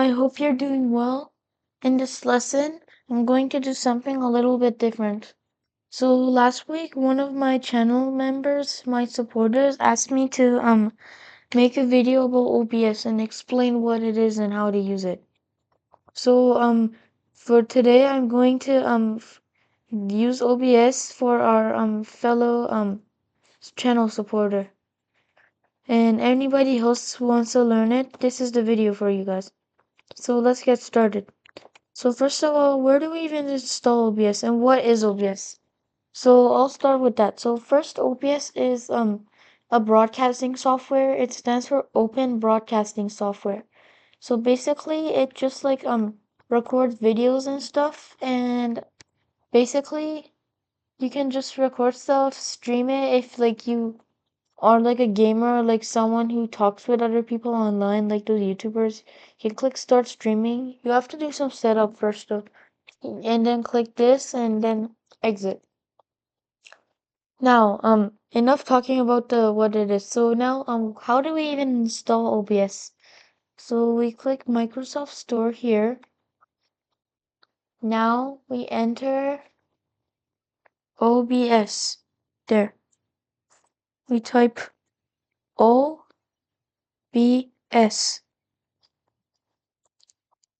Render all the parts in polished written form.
I hope you're doing well. In this lesson, I'm going to do something a little bit different. So last week, one of my channel members, my supporters, asked me to make a video about OBS and explain what it is and how to use it. So for today, I'm going to use OBS for our fellow channel supporter. And anybody else who wants to learn it, this is the video for you guys. So let's get started. So first of all, where do we even install OBS and what is OBS? So I'll start with that. So first, OBS is a broadcasting software. It stands for Open Broadcasting Software. So basically it just like records videos and stuff, and basically you can just record stuff, stream it if like you are like a gamer or like someone who talks with other people online, like those YouTubers. You click start streaming. You have to do some setup first though, and then click this and then exit. Now, enough talking about the what it is. So now, how do we even install OBS? So we click Microsoft Store here. Now we enter OBS. There. We type OBS.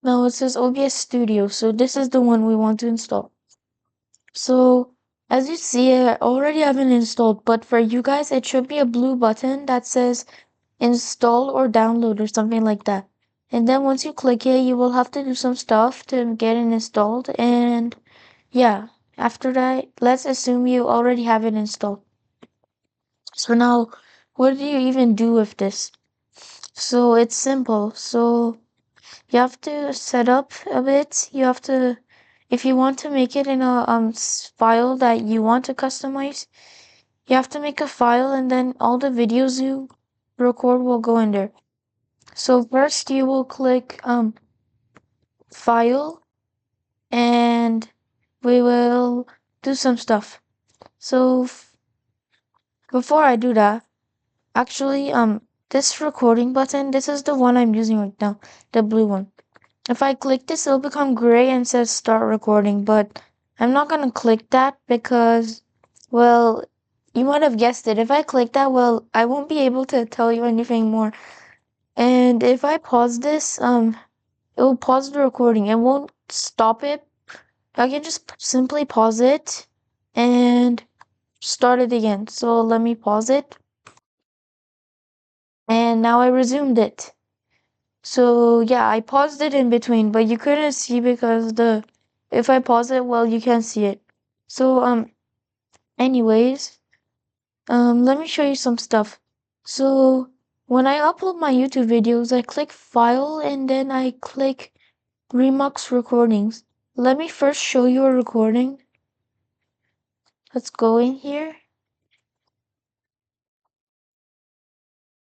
Now it says OBS Studio, so this is the one we want to install. So as you see, I already have it installed, but for you guys, it should be a blue button that says install or download or something like that. And then once you click it, you will have to do some stuff to get it installed. And yeah, after that, let's assume you already have it installed. So now, what do you even do with this? So it's simple. So you have to set up a bit. You have to, if you want to make it in a file that you want to customize, you have to make a file, and then all the videos you record will go in there. So first you will click file, and we will do some stuff. So before I do that, actually this recording button, this is the one I'm using right now, the blue one. If I click this, it'll become gray and says start recording, but I'm not gonna click that because, well, you might have guessed it. If I click that, well, I won't be able to tell you anything more. And if I pause this, it will pause the recording. It won't stop it. I can just simply pause it and start it again. So let me pause it. And now I resumed it. So yeah, I paused it in between, but you couldn't see because if I pause it, well, you can't see it. So anyways, let me show you some stuff. So when I upload my YouTube videos, I click file and then I click Remux recordings. Let me first show you a recording. Let's go in here.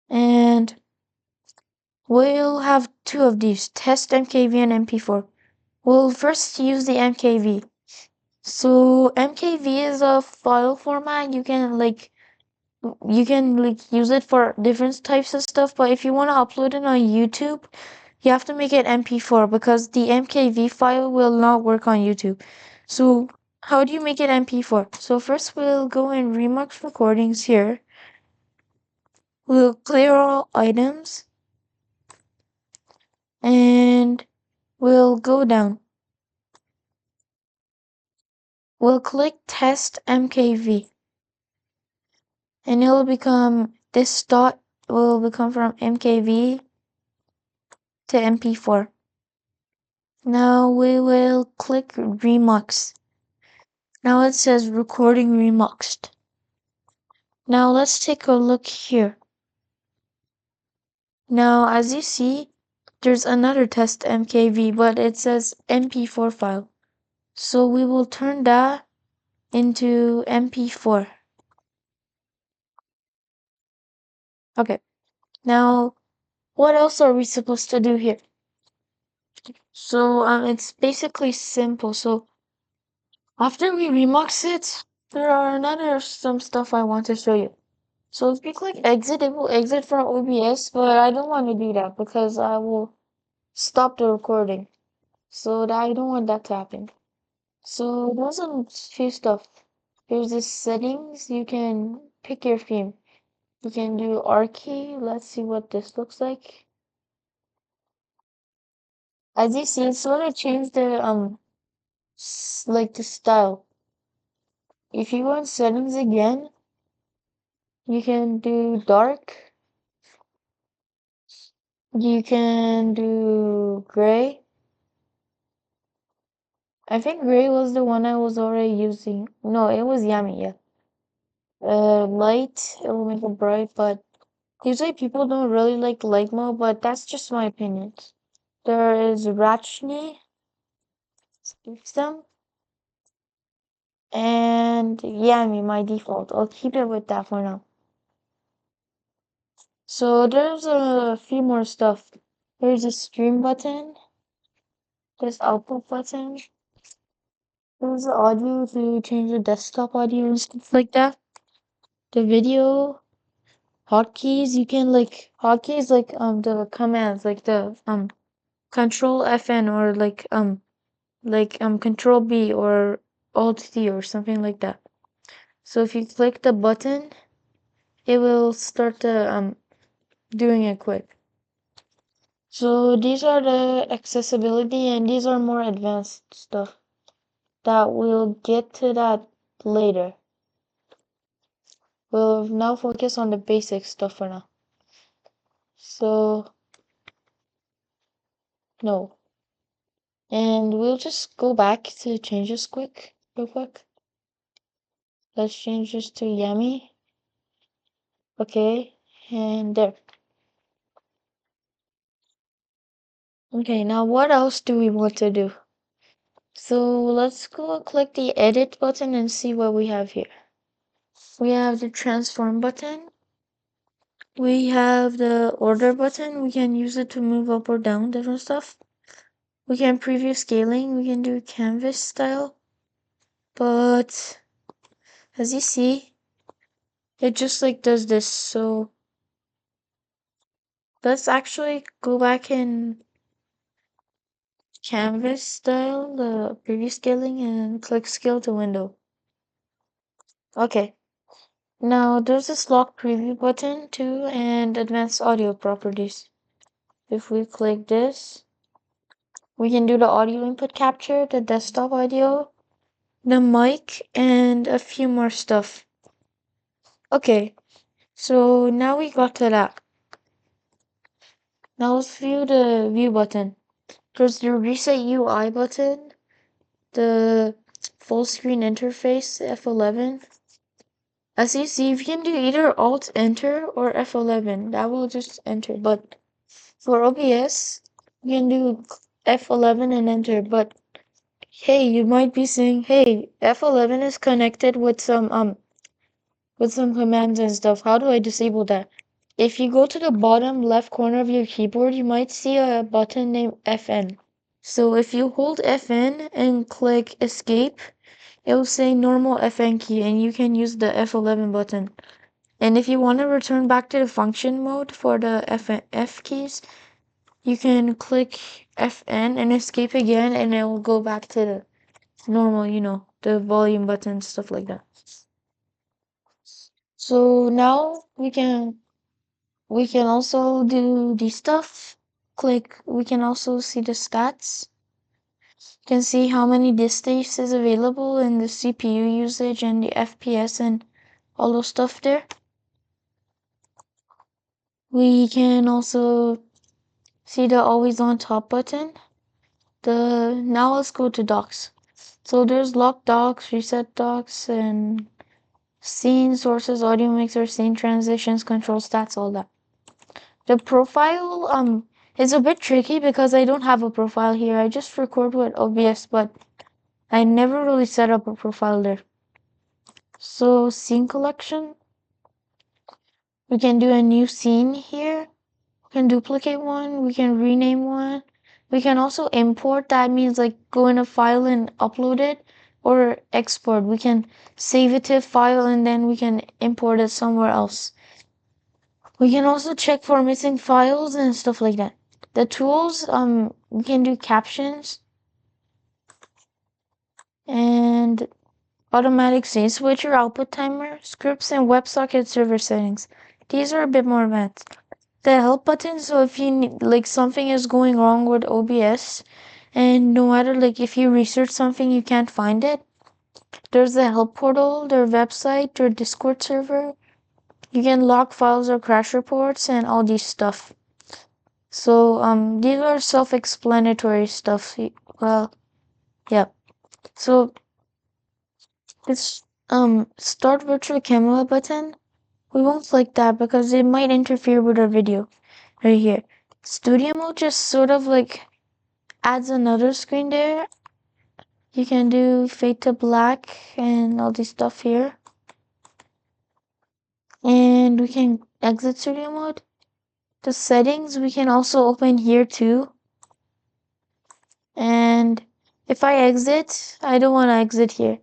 And we'll have two of these, test MKV and MP4. We'll first use the MKV. So MKV is a file format. You can use it for different types of stuff, but if you want to upload it on YouTube, you have to make it MP4 because the MKV file will not work on YouTube. So how do you make it MP4? So first we'll go in Remux recordings here. We'll clear all items and we'll go down. We'll click test MKV and it'll become, this dot will become from MKV to MP4. Now we will click Remux. Now it says recording remuxed. Now let's take a look here. Now as you see, there's another test MKV, but it says MP4 file. So we will turn that into MP4. Okay. Now, what else are we supposed to do here? So it's basically simple. So after we remux it, there are some stuff I want to show you. So if you click exit, it will exit from OBS, but I don't want to do that because I will stop the recording. So that I don't want that to happen. So there's a few stuff. There's this settings. You can pick your theme. You can do R key. Let's see what this looks like. As you see, it sort of changed the like the style. If you go in settings again, you can do dark. You can do gray. I think gray was the one I was already using. No, it was yummy, yeah. Light, it will make it bright, but usually people don't really like light mode, but that's just my opinion. There is Rachni, them, and Yami, my default. I'll keep it with that for now. So there's a few more stuff. There's a stream button. There's output button. There's the audio to change the desktop audio and stuff like that. The video hotkeys, you can like hotkeys like the commands like the control FN or like control B or alt D or something like that. So if you click the button, it will start the doing it quick. So these are the accessibility and these are more advanced stuff that we'll get to that later. We'll now focus on the basic stuff for now. So no. And we'll just go back to changes real quick. Let's change this to Yummy. Okay, and there. Okay, now what else do we want to do? So let's go click the edit button and see what we have here. We have the transform button. We have the order button. We can use it to move up or down different stuff. We can preview scaling. We can do canvas style. But as you see, it just like does this. So let's actually go back in canvas style, the preview scaling, and click scale to window. Okay. Now there's this lock preview button too and advanced audio properties. If we click this, we can do the audio input capture, the desktop audio, the mic, and a few more stuff. Okay, so now we got to that. Now let's view the view button. There's the reset UI button, the full screen interface, F11. As you see, you can do either Alt Enter or F11. That will just enter. But for OBS, you can do F11 and enter. But hey, you might be saying, hey, F11 is connected with some commands and stuff. How do I disable that? If you go to the bottom left corner of your keyboard, you might see a button named FN. So if you hold FN and click escape, it will say normal FN key and you can use the F11 button. And if you want to return back to the function mode for the F keys, you can click FN and escape again and it will go back to the normal, the volume button, stuff like that. So now we can also do the stuff. We can also see the stats. You can see how many disk states is available and the CPU usage and the FPS and all those stuff there. We can also see the always on top button. Now let's go to docs. So there's lock docs, reset docs, and scene sources, audio mixer, scene transitions, control stats, all that. The profile is a bit tricky because I don't have a profile here. I just record with OBS, but I never really set up a profile there. So scene collection, we can do a new scene here. We can duplicate one, we can rename one. We can also import, that means like go in a file and upload it, or export. We can save it to a file and then we can import it somewhere else. We can also check for missing files and stuff like that. The tools, we can do captions and automatic save switcher, output timer, scripts, and WebSocket server settings. These are a bit more advanced. The help button, so if you need, like, something is going wrong with OBS, and no matter, like, if you research something you can't find it, there's the help portal, their website, their Discord server. You can log files or crash reports and all these stuff. So these are self-explanatory stuff. Well, yeah. So this start virtual camera button, we won't click that because it might interfere with our video. Right here. Studio mode just sort of like adds another screen there. You can do fade to black and all this stuff here. And we can exit studio mode. The settings we can also open here too. And if I exit, I don't want to exit here.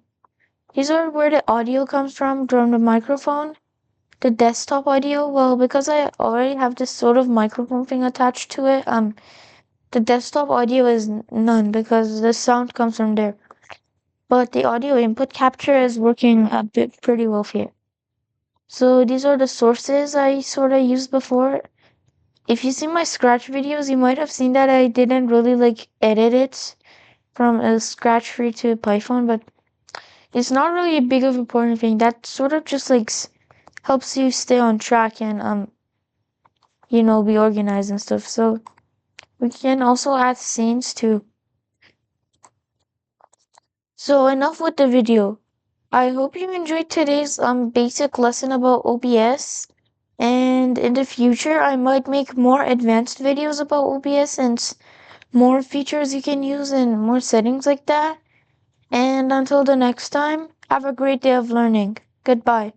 These are where the audio comes from the microphone. The desktop audio, well, because I already have this sort of microphone thing attached to it, the desktop audio is none because the sound comes from there. But the audio input capture is working a bit pretty well here. So these are the sources I sort of used before. If you see my Scratch videos, you might have seen that I didn't really like edit it from a Scratch free to Python, but it's not really a big of important thing. That sort of just like helps you stay on track and be organized and stuff. So we can also add scenes too. So enough with the video. I hope you enjoyed today's basic lesson about OBS. And in the future, I might make more advanced videos about OBS and more features you can use and more settings like that. And until the next time, have a great day of learning. Goodbye.